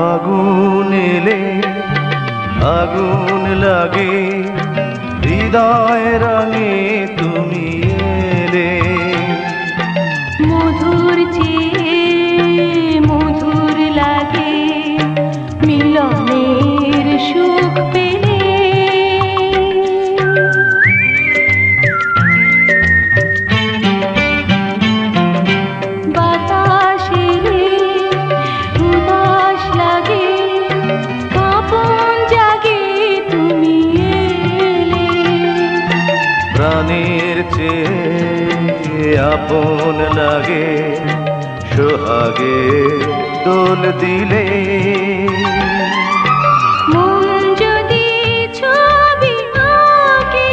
আগুন এলে আগুন লাগে হৃদয় রঙে তুমি এলে মধুর চেয়ে মধুর লাগে মিলনের সুখ পেলে বাতাসে উদাস লাগে আপন জাগে তুমি এলে প্রাণের চেয়ে আপন লাগে সোহাগে দোল দিলে মন যদি ছবি আঁকে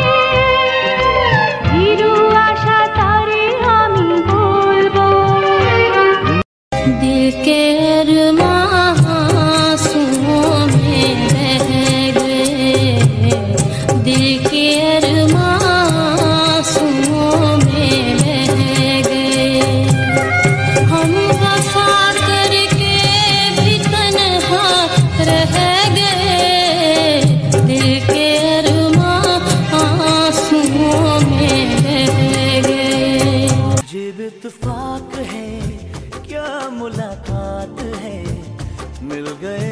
হিরু আশা তারে আমি বলবো দিল কে अरमां में रह गए दिल के अरमां में रह गए हम वफा करके भी तन्हा रह गए दिल के अरमां में रह गए ये इत्तेफाक है क्या मुलाकात है मिल गए